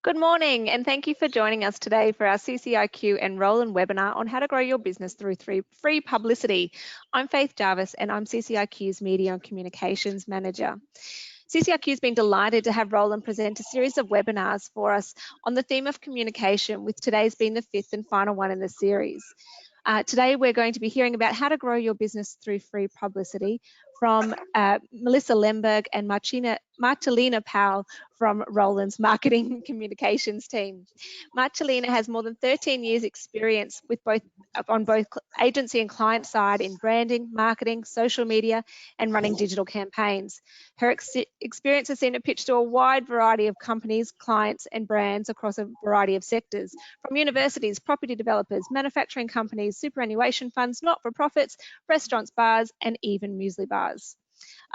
Good morning, and thank you for joining us today for our CCIQ and Rowland webinar on how to grow your business through free publicity. I'm Faith Jarvis, and I'm CCIQ's Media and Communications Manager. CCIQ has been delighted to have Rowland present a series of webinars for us on the theme of communication, with today's being the fifth and final one in the series. Today, we're going to be hearing about how to grow your business through free publicity from Melissa Lemberg and Marcelina Powell from Rowland's Marketing Communications team. Marcelina has more than 13 years experience with on both agency and client side in branding, marketing, social media, and running digital campaigns. Her experience has seen her pitch to a wide variety of companies, clients, and brands across a variety of sectors, from universities, property developers, manufacturing companies, superannuation funds, not-for-profits, restaurants, bars, and even muesli bars.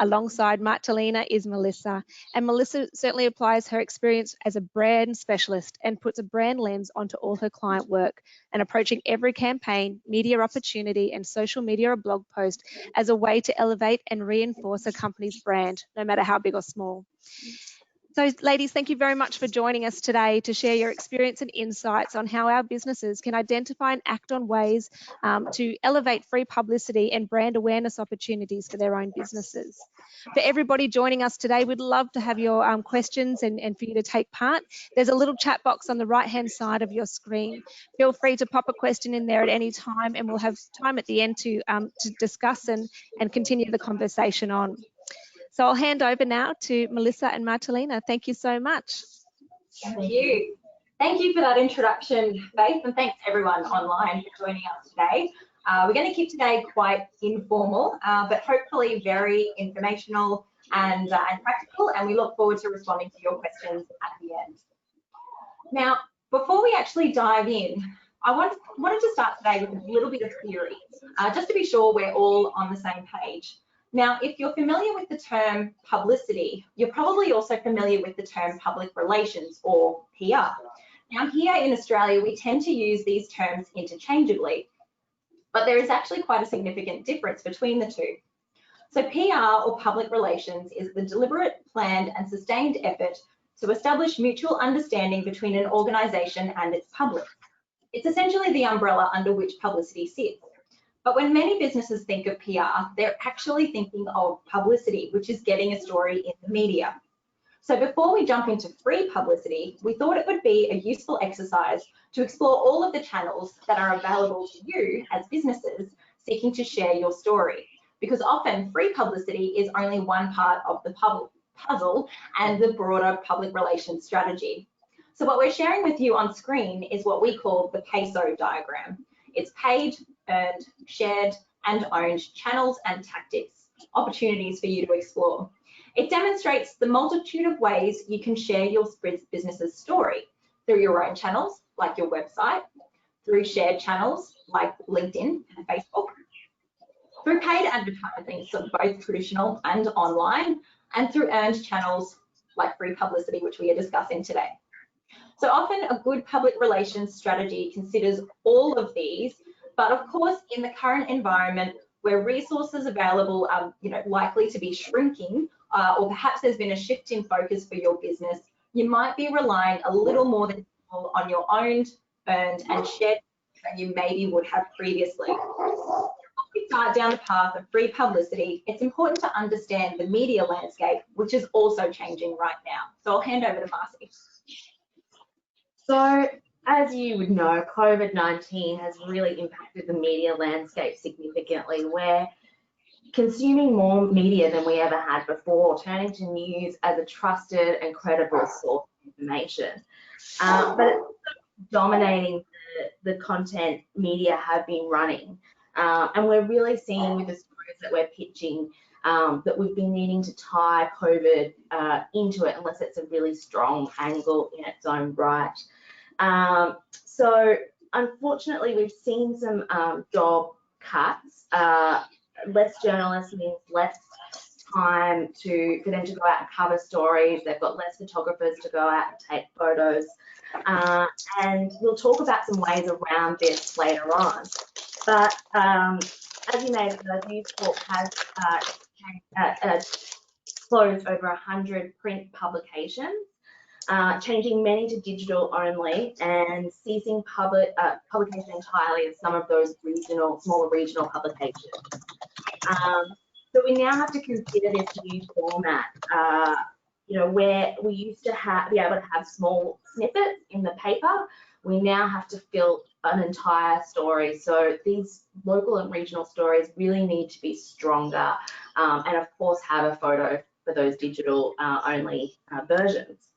Alongside Marcelina is Melissa, and Melissa certainly applies her experience as a brand specialist and puts a brand lens onto all her client work, and approaching every campaign, media opportunity, and social media or blog post as a way to elevate and reinforce a company's brand, no matter how big or small. So, ladies, thank you very much for joining us today to share your experience and insights on how our businesses can identify and act on ways to elevate free publicity and brand awareness opportunities for their own businesses. For everybody joining us today, we'd love to have your questions and for you to take part. There's a little chat box on the right-hand side of your screen. Feel free to pop a question in there at any time, and we'll have time at the end to discuss and continue the conversation on. So I'll hand over now to Melissa and Marcelina. Thank you so much. Thank you. Thank you for that introduction, Faith, and thanks everyone online for joining us today. We're going to keep today quite informal, but hopefully very informational and practical, and we look forward to responding to your questions at the end. Now, before we actually dive in, I wanted to start today with a little bit of theory, just to be sure we're all on the same page. Now, if you're familiar with the term publicity, you're probably also familiar with the term public relations, or PR. Now, here in Australia, we tend to use these terms interchangeably, but there is actually quite a significant difference between the two. So PR, or public relations, is the deliberate, planned, and sustained effort to establish mutual understanding between an organisation and its public. It's essentially the umbrella under which publicity sits. But when many businesses think of PR, they're actually thinking of publicity, which is getting a story in the media. So before we jump into free publicity, we thought it would be a useful exercise to explore all of the channels that are available to you as businesses seeking to share your story, because often free publicity is only one part of the puzzle and the broader public relations strategy. So what we're sharing with you on screen is what we call the queso diagram. It's paid, earned, shared, and owned channels and tactics, opportunities for you to explore. It demonstrates the multitude of ways you can share your business's story through your own channels, like your website, through shared channels, like LinkedIn and Facebook, through paid advertising, so both traditional and online, and through earned channels like free publicity, which we are discussing today. So often a good public relations strategy considers all of these, but of course in the current environment where resources available are likely to be shrinking, or perhaps there's been a shift in focus for your business, you might be relying a little more than on your owned, earned, and shared than you maybe would have previously. Before we start down the path of free publicity, it's important to understand the media landscape, which is also changing right now. So I'll hand over to Marcy. So, as you would know, COVID-19 has really impacted the media landscape significantly. We're consuming more media than we ever had before, turning to news as a trusted and credible source of information. But it's dominating the content media have been running. And we're really seeing with the stories that we're pitching that we've been needing to tie COVID into it, unless it's a really strong angle in its own right. So unfortunately, we've seen some job cuts. Less journalists means less time for them to go out and cover stories. They've got less photographers to go out and take photos. And we'll talk about some ways around this later on. But as you may have heard, News Corp has closed over 100 print publications. changing many to digital only, and ceasing publication entirely of some of those smaller regional publications. So we now have to consider this new format, where we used to be able to have small snippets in the paper. We now have to fill an entire story. So these local and regional stories really need to be stronger, and of course have a photo for those digital only versions.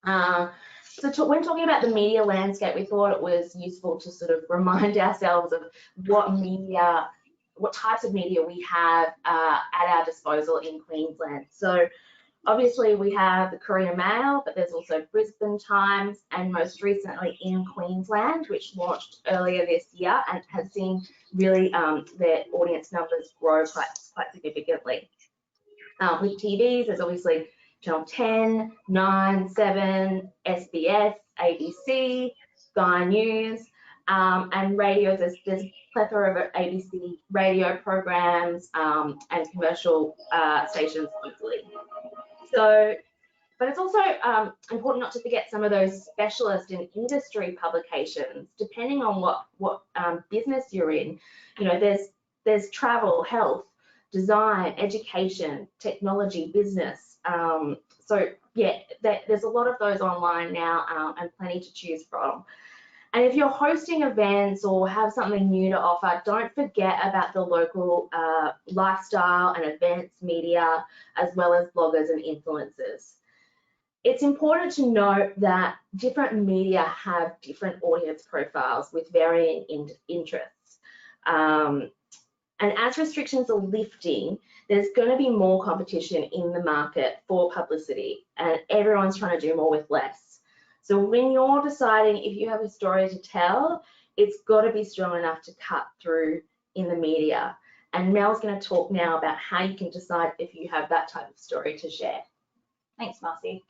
So when talking about the media landscape, we thought it was useful to sort of remind ourselves of what types of media we have at our disposal in Queensland. So obviously we have the Courier Mail, but there's also Brisbane Times, and most recently In Queensland, which launched earlier this year and has seen really their audience numbers grow quite significantly. With TVs, there's obviously Channel 10, 9, 7, SBS, ABC, Sky News, and radio. There's a plethora of ABC radio programs and commercial stations locally. So, but it's also important not to forget some of those specialist and industry publications, depending on what business you're in. There's travel, health, design, education, technology, business. So yeah, there's a lot of those online now, and plenty to choose from. And if you're hosting events or have something new to offer, don't forget about the local lifestyle and events media, as well as bloggers and influencers. It's important to note that different media have different audience profiles with varying interests. And as restrictions are lifting, there's going to be more competition in the market for publicity, and everyone's trying to do more with less. So when you're deciding if you have a story to tell, it's got to be strong enough to cut through in the media. And Mel's going to talk now about how you can decide if you have that type of story to share. Thanks, Marcy.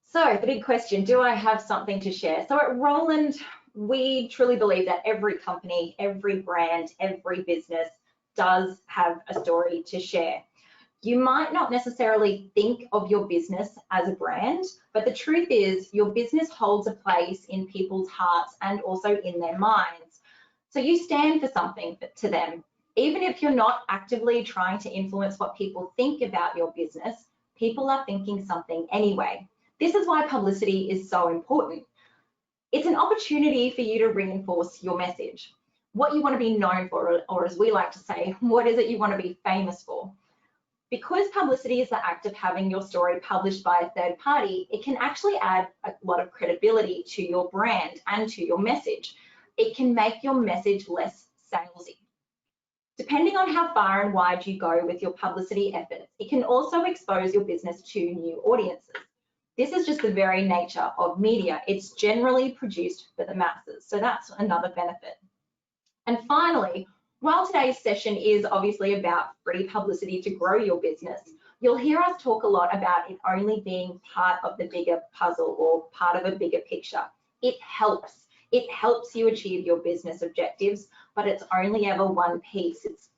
So the big question, do I have something to share? So at Rowland, we truly believe that every company, every brand, every business does have a story to share. You might not necessarily think of your business as a brand, but the truth is your business holds a place in people's hearts and also in their minds. So you stand for something to them. Even if you're not actively trying to influence what people think about your business, people are thinking something anyway. This is why publicity is so important. It's an opportunity for you to reinforce your message, what you want to be known for, or as we like to say, what is it you want to be famous for? Because publicity is the act of having your story published by a third party, it can actually add a lot of credibility to your brand and to your message. It can make your message less salesy. Depending on how far and wide you go with your publicity efforts, it can also expose your business to new audiences. This is just the very nature of media. It's generally produced for the masses, so that's another benefit. And finally, while today's session is obviously about free publicity to grow your business, you'll hear us talk a lot about it only being part of the bigger puzzle or part of a bigger picture. It helps. It helps you achieve your business objectives, but it's only ever one piece. It's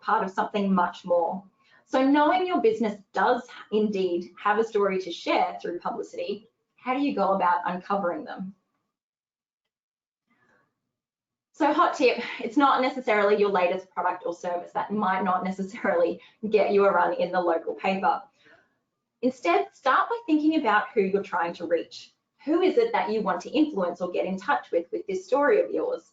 part of something much more. So knowing your business does indeed have a story to share through publicity, how do you go about uncovering them? So hot tip, it's not necessarily your latest product or service. That might not necessarily get you a run in the local paper. Instead, start by thinking about who you're trying to reach. Who is it that you want to influence or get in touch with this story of yours?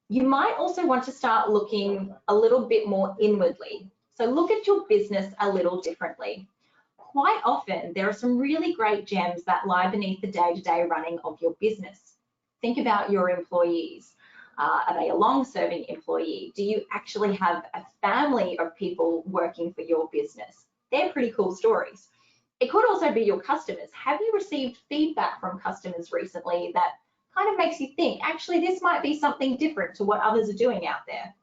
You might also want to start looking a little bit more inwardly. So look at your business a little differently. Quite often, there are some really great gems that lie beneath the day-to-day running of your business. Think about your employees. Are they a long-serving employee? Do you actually have a family of people working for your business? They're pretty cool stories. It could also be your customers. Have you received feedback from customers recently that kind of makes you think, actually, this might be something different to what others are doing out there?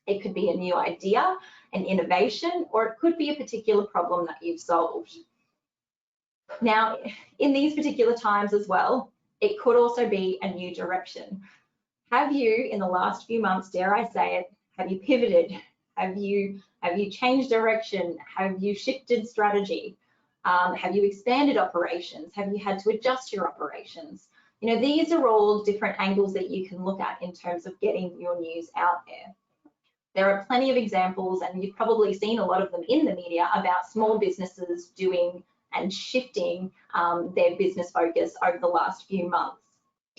It could be a new idea, an innovation, or it could be a particular problem that you've solved. Now, in these particular times as well, it could also be a new direction. Have you, in the last few months, dare I say it, have you pivoted? Have you changed direction? Have you shifted strategy? Have you expanded operations? Have you had to adjust your operations? You know, these are all different angles that you can look at in terms of getting your news out there. There are plenty of examples, and you've probably seen a lot of them in the media, about small businesses doing and shifting their business focus over the last few months.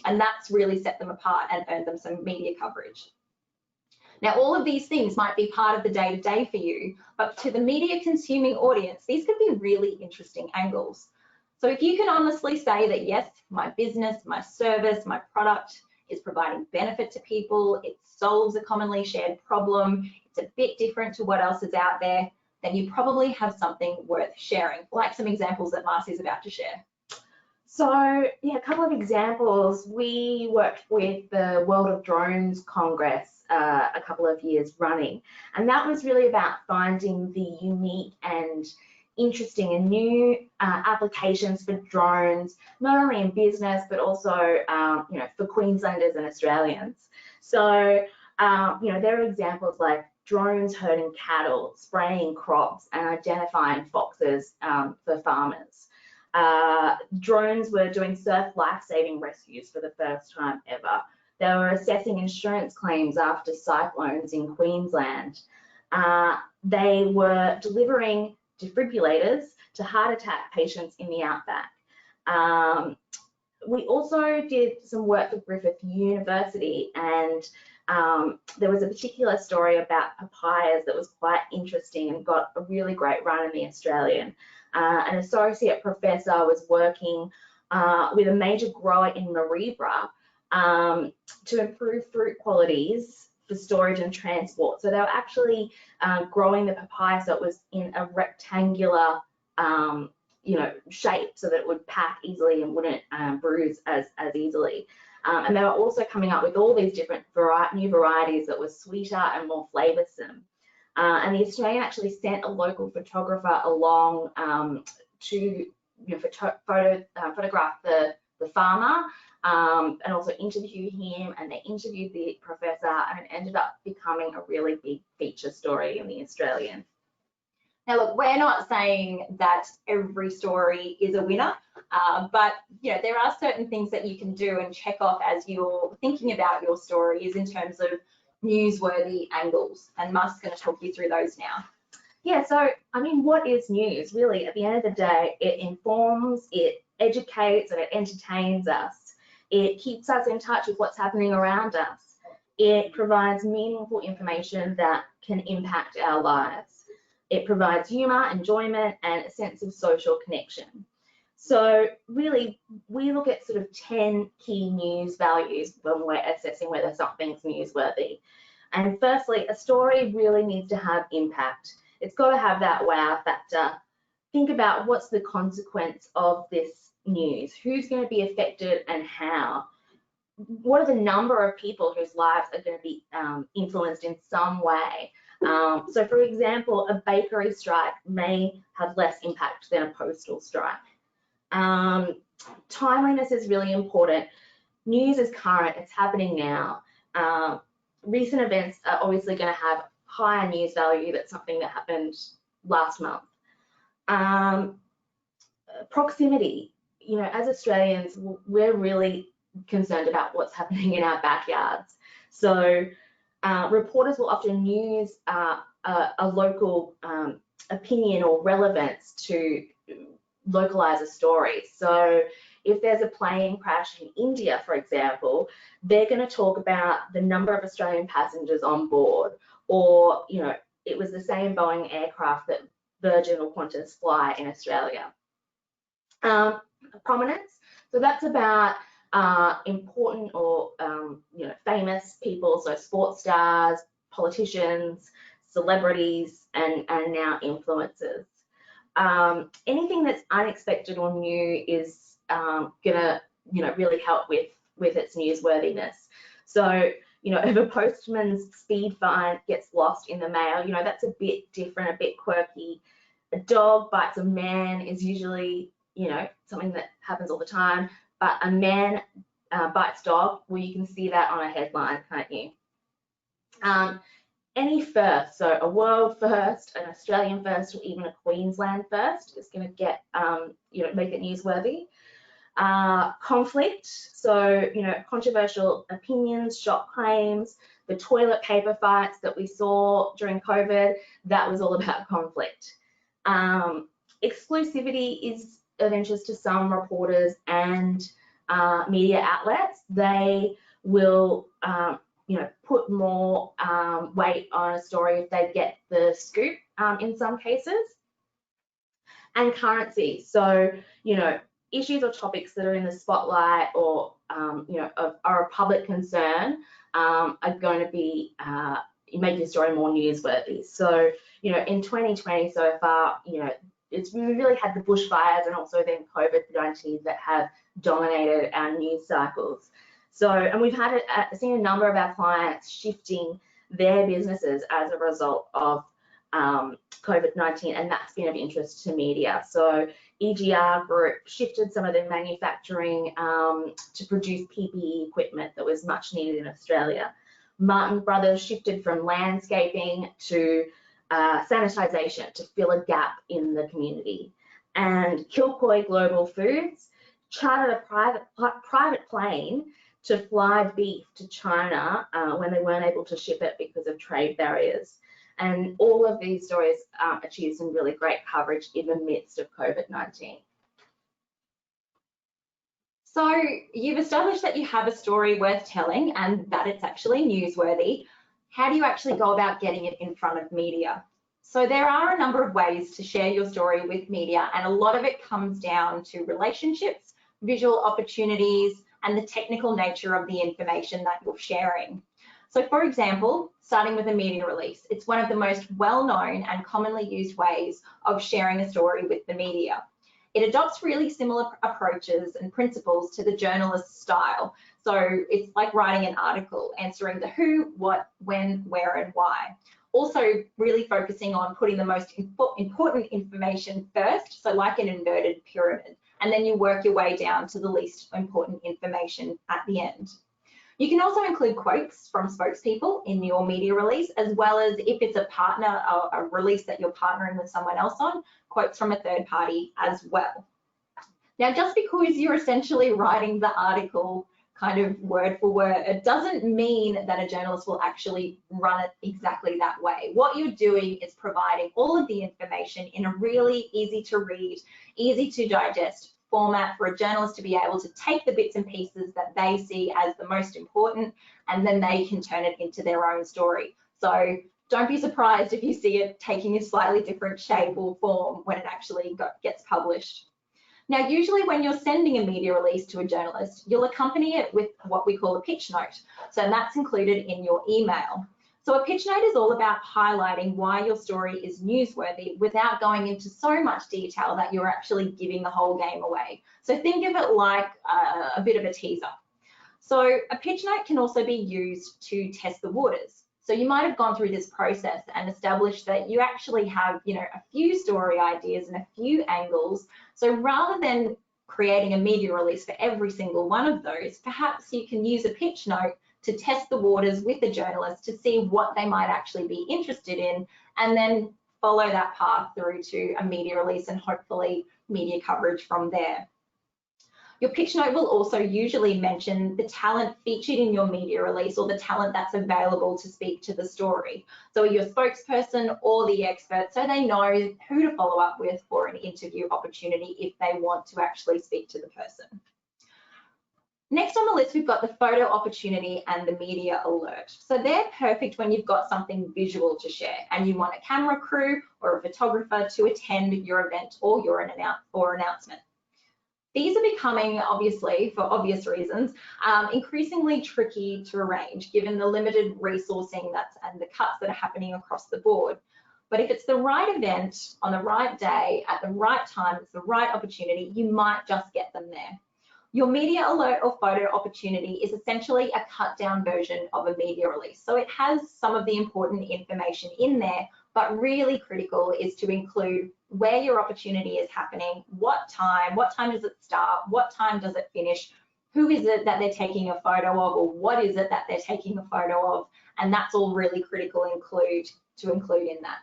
And that's really set them apart and earned them some media coverage. Now, all of these things might be part of the day-to-day for you, but to the media consuming audience, these can be really interesting angles. So if you can honestly say that, yes, my business, my service, my product is providing benefit to people, it solves a commonly shared problem, it's a bit different to what else is out there, then you probably have something worth sharing, like some examples that Marcy's about to share. So yeah, a couple of examples. We worked with the World of Drones Congress a couple of years running, and that was really about finding the unique and interesting and new applications for drones, not only in business but also you know, for Queenslanders and Australians. So you know, there are examples like drones herding cattle, spraying crops, and identifying foxes for farmers. Drones were doing surf life-saving rescues for the first time ever. They were assessing insurance claims after cyclones in Queensland. They were delivering defibrillators to heart attack patients in the outback. We also did some work with Griffith University, and there was a particular story about papayas that was quite interesting and got a really great run in the Australian. An associate professor was working with a major grower in Mareebra to improve fruit qualities for storage and transport. So they were actually growing the papaya so it was in a rectangular you know, shape so that it would pack easily and wouldn't bruise as easily. And they were also coming up with all these different new varieties that were sweeter and more flavoursome. And the Australian actually sent a local photographer along to photograph the farmer and also interview him, and they interviewed the professor, and it ended up becoming a really big feature story in the Australian. Now, look, we're not saying that every story is a winner, but you know, there are certain things that you can do and check off as you're thinking about your stories in terms of newsworthy angles, and Mark's going to talk you through those now. Yeah, so I mean, what is news? Really, at the end of the day, it informs, it educates, and it entertains us. It keeps us in touch with what's happening around us. It provides meaningful information that can impact our lives. It provides humour, enjoyment, and a sense of social connection. So really, we look at sort of 10 key news values when we're assessing whether something's newsworthy. And firstly, a story really needs to have impact. It's got to have that wow factor. Think about what's the consequence of this news, who's going to be affected and how. What are the number of people whose lives are going to be influenced in some way? So for example, a bakery strike may have less impact than a postal strike. Timeliness is really important. News is current, it's happening now. Recent events are obviously going to have higher news value than something that happened last month. Proximity, you know, as Australians, we're really concerned about what's happening in our backyards. So reporters will often use a local opinion or relevance to localize a story. So if there's a plane crash in India, for example, they're going to talk about the number of Australian passengers on board, or, you know, it was the same Boeing aircraft that Virgin or Qantas fly in Australia. Prominence, so that's about important or you know, famous people, so sports stars, politicians, celebrities, and now influencers. Anything that's unexpected or new is gonna, you know, really help with its newsworthiness. So, you know, if a postman's speed fine gets lost in the mail, you know, that's a bit different, a bit quirky. A dog bites a man is usually, you know, something that happens all the time, but a man bites dog, well, you can see that on a headline, can't you? Any first, so a world first, an Australian first, or even a Queensland first is going to get make it newsworthy. Conflict, so controversial opinions, shock claims, the toilet paper fights that we saw during COVID, that was all about conflict. Exclusivity is of interest to some reporters and media outlets. They will put more weight on a story if they get the scoop in some cases. And currency, so issues or topics that are in the spotlight or are a public concern are going to be making the story more newsworthy. So in 2020 so far, we really had the bushfires and also then COVID-19 that have dominated our news cycles. So, and we've seen a number of our clients shifting their businesses as a result of COVID-19, and that's been of interest to media. So EGR Group shifted some of their manufacturing to produce PPE equipment that was much needed in Australia. Martin Brothers shifted from landscaping to sanitisation to fill a gap in the community. And Kilcoy Global Foods chartered a private plane to fly beef to China when they weren't able to ship it because of trade barriers. And all of these stories achieved some really great coverage in the midst of COVID-19. So you've established that you have a story worth telling and that it's actually newsworthy. How do you actually go about getting it in front of media? So there are a number of ways to share your story with media, and a lot of it comes down to relationships, visual opportunities, and the technical nature of the information that you're sharing. So for example, starting with a media release, it's one of the most well-known and commonly used ways of sharing a story with the media. It adopts really similar approaches and principles to the journalist style. So it's like writing an article, answering the who, what, when, where, and why. Also really focusing on putting the most important information first, so like an inverted pyramid, and then you work your way down to the least important information at the end. You can also include quotes from spokespeople in your media release, as well as if it's a partner, a release that you're partnering with someone else on, quotes from a third party as well. Now, just because you're essentially writing the article kind of word for word, it doesn't mean that a journalist will actually run it exactly that way. What you're doing is providing all of the information in a really easy to read, easy to digest format for a journalist to be able to take the bits and pieces that they see as the most important, and then they can turn it into their own story. So don't be surprised if you see it taking a slightly different shape or form when it actually gets published. Now, usually when you're sending a media release to a journalist, you'll accompany it with what we call a pitch note. So that's included in your email. So a pitch note is all about highlighting why your story is newsworthy without going into so much detail that you're actually giving the whole game away. So think of it like a bit of a teaser. So a pitch note can also be used to test the waters. So you might have gone through this process and established that you actually have, a few story ideas and a few angles. So rather than creating a media release for every single one of those, perhaps you can use a pitch note to test the waters with the journalist to see what they might actually be interested in, and then follow that path through to a media release and hopefully media coverage from there. Your pitch note will also usually mention the talent featured in your media release or the talent that's available to speak to the story. So your spokesperson or the expert, so they know who to follow up with for an interview opportunity if they want to actually speak to the person. Next on the list, we've got the photo opportunity and the media alert. So they're perfect when you've got something visual to share and you want a camera crew or a photographer to attend your event or your announcement. These are becoming, obviously, for obvious reasons, increasingly tricky to arrange given the limited resourcing and the cuts that are happening across the board. But if it's the right event on the right day at the right time, it's the right opportunity, you might just get them there. Your media alert or photo opportunity is essentially a cut down version of a media release. So it has some of the important information in there, but really critical is to include where your opportunity is happening, what time does it start, what time does it finish, who is it that they're taking a photo of, or what is it that they're taking a photo of, and that's all really critical to include in that.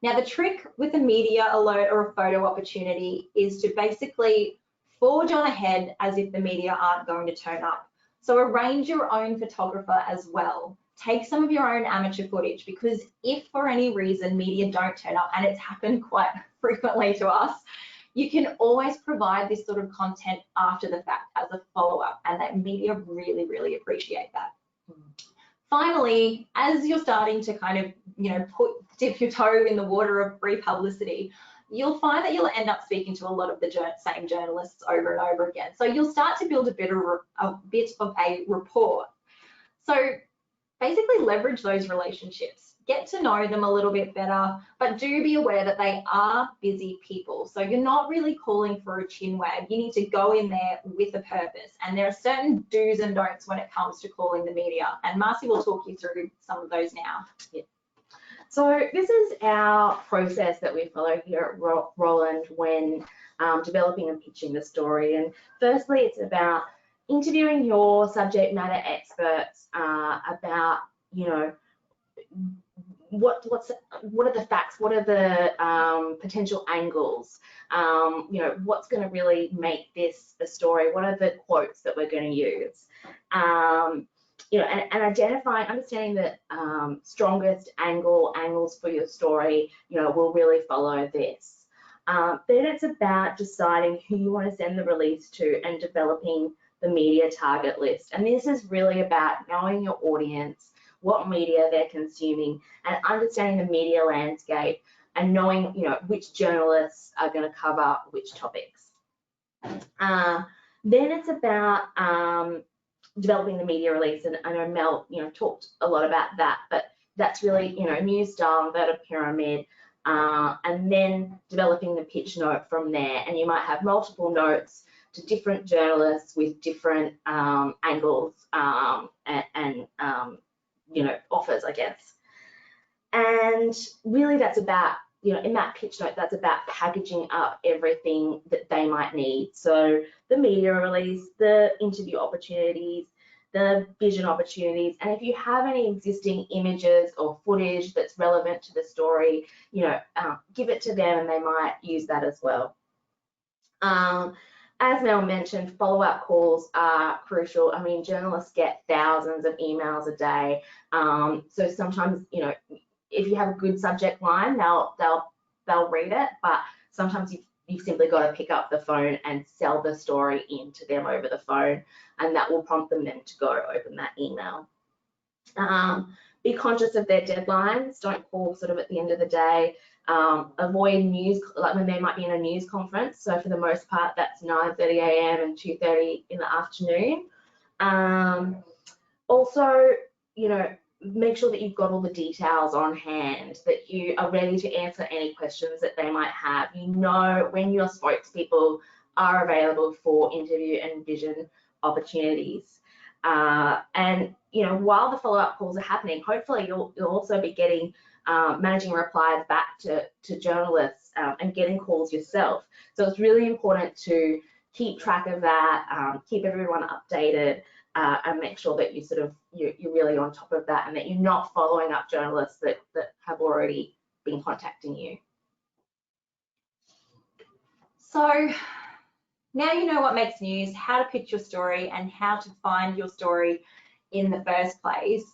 Now, the trick with a media alert or a photo opportunity is to basically forge on ahead as if the media aren't going to turn up. So arrange your own photographer as well. Take some of your own amateur footage, because if for any reason media don't turn up, and it's happened quite frequently to us, you can always provide this sort of content after the fact as a follow-up, and that media really, really appreciate that. Finally, as you're starting to kind of, dip your toe in the water of free publicity, you'll find that you'll end up speaking to a lot of the same journalists over and over again. So you'll start to build a bit of a rapport. So basically leverage those relationships, get to know them a little bit better, but do be aware that they are busy people. So you're not really calling for a chin wag. You need to go in there with a purpose. And there are certain do's and don'ts when it comes to calling the media. And Marcy will talk you through some of those now. Yeah. So this is our process that we follow here at Rowland when developing and pitching the story. And firstly, it's about interviewing your subject matter experts about, what are the facts, what are the potential angles, what's going to really make this a story, what are the quotes that we're going to use, and identifying, understanding the strongest angles for your story, will really follow this. Then it's about deciding who you want to send the release to and developing the media target list. And this is really about knowing your audience, what media they're consuming, and understanding the media landscape and knowing, which journalists are going to cover which topics. Then it's about developing the media release, and I know Mel, talked a lot about that, but that's really, news style, inverted pyramid, and then developing the pitch note from there. And you might have multiple notes to different journalists with different angles and offers, I guess. And really that's about, in that pitch note, that's about packaging up everything that they might need. So the media release, the interview opportunities, the vision opportunities, and if you have any existing images or footage that's relevant to the story, give it to them and they might use that as well. As Mel mentioned, follow-up calls are crucial. I mean, journalists get thousands of emails a day. So sometimes, if you have a good subject line, they'll read it, but sometimes you've simply got to pick up the phone and sell the story into them over the phone, and that will prompt them then to go open that email. Be conscious of their deadlines. Don't call sort of at the end of the day. Avoid news, like when they might be in a news conference. So for the most part, that's 9:30 a.m. and 2:30 in the afternoon. Also, make sure that you've got all the details on hand, that you are ready to answer any questions that they might have. When your spokespeople are available for interview and vision opportunities. And while the follow-up calls are happening, hopefully you'll also be getting managing replies back to journalists and getting calls yourself. So it's really important to keep track of that, keep everyone updated, and make sure that you're really on top of that, and that you're not following up journalists that have already been contacting you. So now you know what makes news, how to pitch your story, and how to find your story in the first place.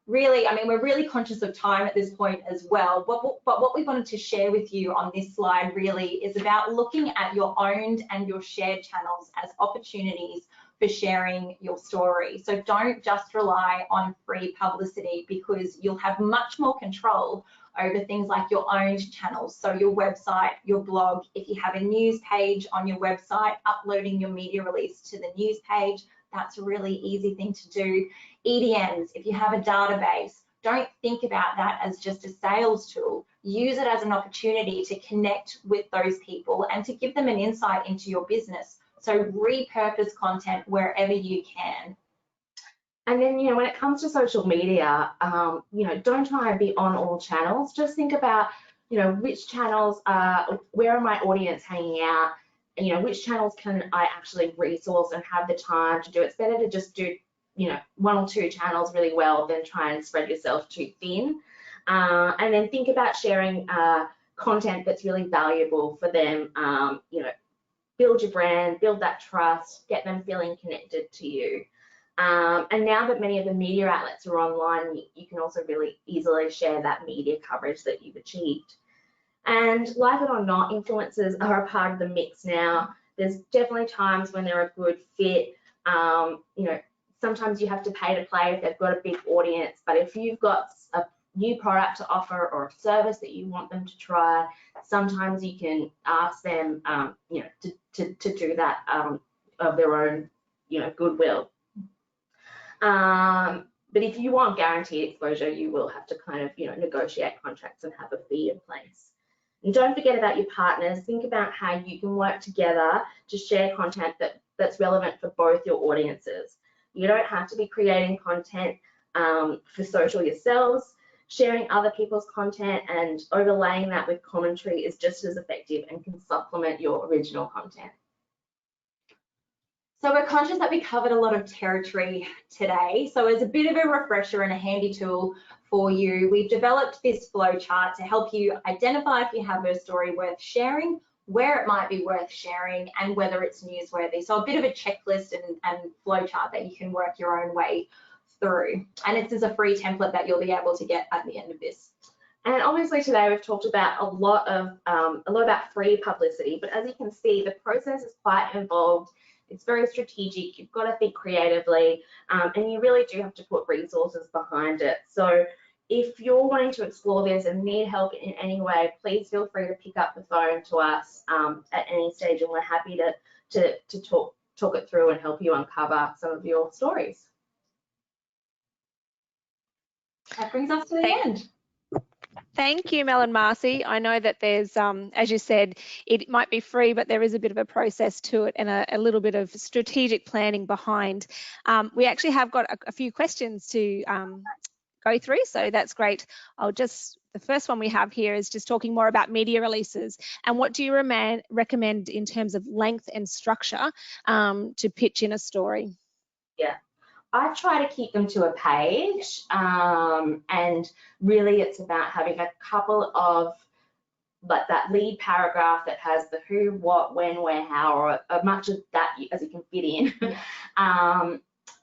Really, I mean, we're really conscious of time at this point as well, but what we wanted to share with you on this slide really is about looking at your owned and your shared channels as opportunities for sharing your story. So don't just rely on free publicity, because you'll have much more control over things like your owned channels. So your website, your blog, if you have a news page on your website, uploading your media release to the news page, that's a really easy thing to do. EDMs, if you have a database, don't think about that as just a sales tool. Use it as an opportunity to connect with those people and to give them an insight into your business. So repurpose content wherever you can. And then, when it comes to social media, don't try and be on all channels. Just think about, which channels where are my audience hanging out? And, which channels can I actually resource and have the time to do? It's better to just do, one or two channels really well than try and spread yourself too thin. And then think about sharing content that's really valuable for them. You know, build your brand, build that trust, get them feeling connected to you. And now that many of the media outlets are online, you can also really easily share that media coverage that you've achieved. And like it or not, influencers are a part of the mix now. There's definitely times when they're a good fit. You know, sometimes you have to pay to play if they've got a big audience, but if you've got a new product to offer or a service that you want them to try, sometimes you can ask them, you know, to do that of their own, you know, goodwill. But if you want guaranteed exposure, you will have to kind of, you know, negotiate contracts and have a fee in place. And don't forget about your partners. Think about how you can work together to share content that's relevant for both your audiences. You don't have to be creating content for social yourselves. Sharing other people's content and overlaying that with commentary is just as effective and can supplement your original content. So we're conscious that we covered a lot of territory today. So as a bit of a refresher and a handy tool for you, we've developed this flow chart to help you identify if you have a story worth sharing, where it might be worth sharing, and whether it's newsworthy. So a bit of a checklist and flow chart that you can work your own way through. And this is a free template that you'll be able to get at the end of this. And obviously today we've talked about a lot about free publicity, but as you can see, the process is quite involved. It's very strategic. You've got to think creatively, and you really do have to put resources behind it. So if you're wanting to explore this and need help in any way, please feel free to pick up the phone to us at any stage, and we're happy to talk it through and help you uncover some of your stories. That brings us to the end. Thank you, Mel and Marcy. I know that there's, as you said, it might be free, but there is a bit of a process to it and a little bit of strategic planning behind. We actually have got a few questions to go through, so that's great. The first one we have here is just talking more about media releases and what do you recommend in terms of length and structure to pitch in a story? Yeah. I try to keep them to a page, and really it's about having a couple of, like, that lead paragraph that has the who, what, when, where, how, or as much of that as you can fit in.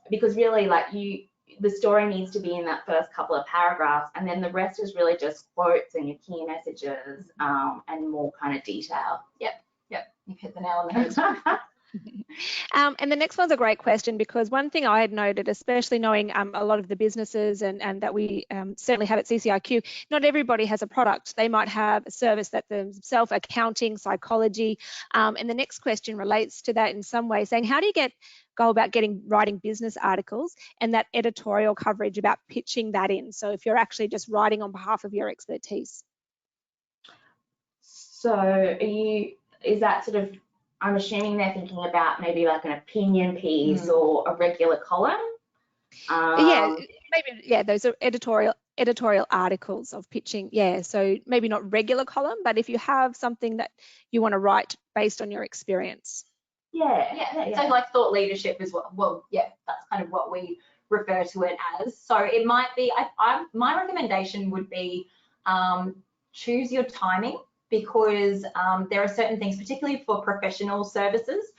Because really, like, the story needs to be in that first couple of paragraphs, and then the rest is really just quotes and your key messages and more kind of detail. Yep, you've hit the nail on the head. And the next one's a great question, because one thing I had noted, especially knowing a lot of the businesses and that we certainly have at CCIQ, not everybody has a product. They might have a service that themselves, accounting, psychology. And the next question relates to that in some way, saying how do you go about writing business articles and that editorial coverage about pitching that in? So if you're actually just writing on behalf of your expertise. So is that sort of, I'm assuming they're thinking about maybe like an opinion piece or a regular column? Those are editorial articles of pitching. Yeah, so maybe not regular column, but if you have something that you want to write based on your experience. Yeah. So like thought leadership is that's kind of what we refer to it as. So it might be, my recommendation would be choose your timing, because there are certain things, particularly for professional services,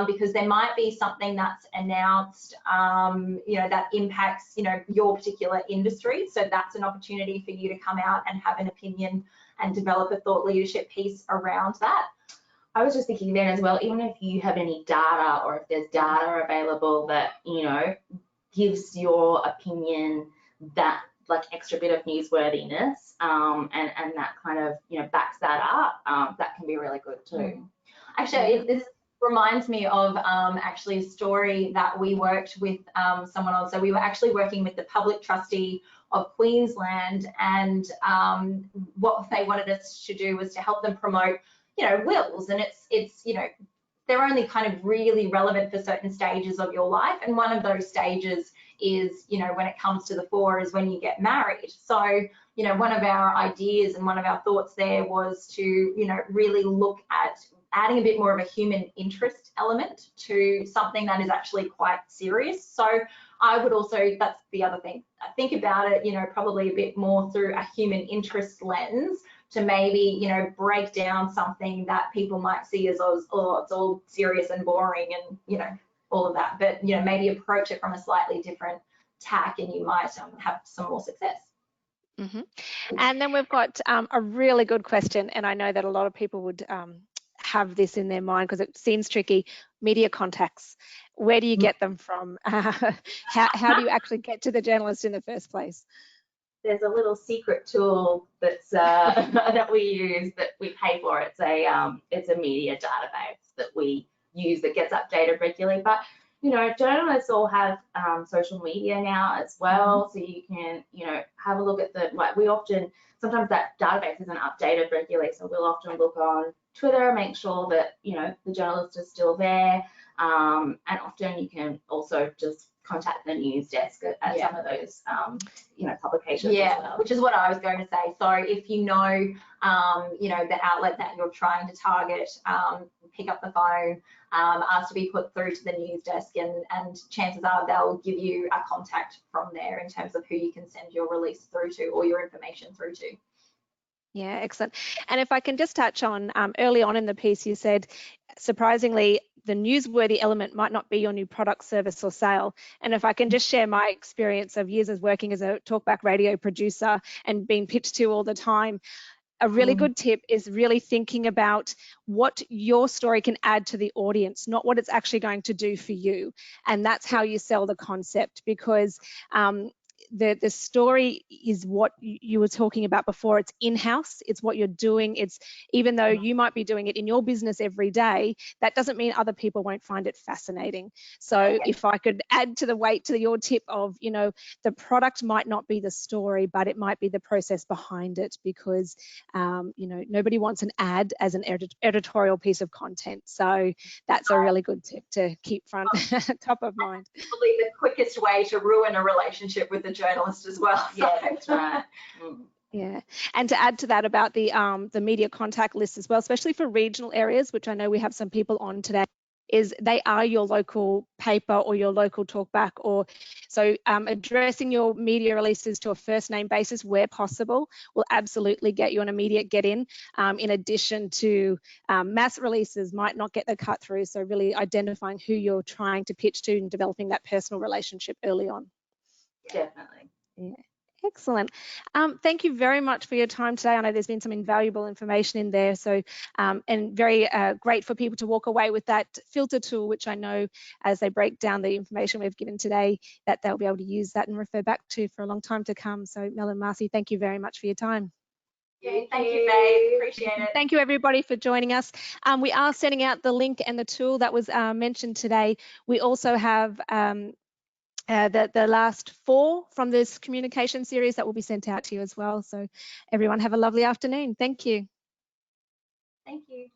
because there might be something that's announced, that impacts, your particular industry. So that's an opportunity for you to come out and have an opinion and develop a thought leadership piece around that. I was just thinking then as well, even if you have any data or if there's data available that, gives your opinion that like extra bit of newsworthiness and that kind of, backs that up, that can be really good too. Actually, this reminds me of actually a story that we worked with someone on. So we were actually working with the public trustee of Queensland, and what they wanted us to do was to help them promote, wills, and it's they're only kind of really relevant for certain stages of your life, and one of those stages is, when it comes to the fore, is when you get married. So, one of our ideas and one of our thoughts there was to, really look at adding a bit more of a human interest element to something that is actually quite serious. So I would also, that's the other thing, think about it, probably a bit more through a human interest lens to maybe, you know, break down something that people might see as, oh, it's all serious and boring and, you know, all of that. But, you know, maybe approach it from a slightly different tack and you might have some more success. Mm-hmm. And then we've got a really good question, and I know that a lot of people would have this in their mind because it seems tricky. Media contacts, where do you get them from? How do you actually get to the journalist in the first place? There's a little secret tool that's that we use that we pay for. It's a media database that we use that gets updated regularly. But you know, journalists all have social media now as well, so you can, you know, have a look at sometimes that database isn't updated regularly, so we'll often look on Twitter, make sure that, you know, the journalist is still there, and often you can also just contact the news desk at some of those, you know, publications as well. Which is what I was going to say. So if you know, you know, the outlet that you're trying to target, pick up the phone, ask to be put through to the news desk, and chances are they'll give you a contact from there in terms of who you can send your release through to or your information through to. Yeah, excellent. And if I can just touch on early on in the piece, you said, surprisingly, the newsworthy element might not be your new product, service or sale. And if I can just share my experience of years as working as a talkback radio producer and being pitched to all the time, a really good tip is really thinking about what your story can add to the audience, not what it's actually going to do for you. And that's how you sell the concept, because the story is what you were talking about before. It's in-house, it's what you're doing. It's, even though you might be doing it in your business every day, that doesn't mean other people won't find it fascinating. So if I could add to the weight to your tip of, you know, the product might not be the story, but it might be the process behind it, because you know, nobody wants an ad as an editorial piece of content. So that's a really good tip to keep top of mind. Probably the quickest way to ruin a relationship with the journalist as well. Yeah, that's right. Yeah, and to add to that about the media contact list as well, especially for regional areas, which I know we have some people on today, is they are your local paper or your local talkback, or so addressing your media releases to a first name basis where possible will absolutely get you an immediate get in addition to mass releases might not get the cut through. So really identifying who you're trying to pitch to and developing that personal relationship early on. Definitely. Yeah. Excellent. Thank you very much for your time today. I know there's been some invaluable information in there, so and very great for people to walk away with that filter tool, which I know as they break down the information we've given today, that they'll be able to use that and refer back to for a long time to come. So Mel and Marcy, thank you very much for your time. Thank you, Faith. Appreciate it. Thank you, everybody, for joining us. We are sending out the link and the tool that was mentioned today. We also have the last 4 from this communication series that will be sent out to you as well. So everyone have a lovely afternoon. Thank you. Thank you.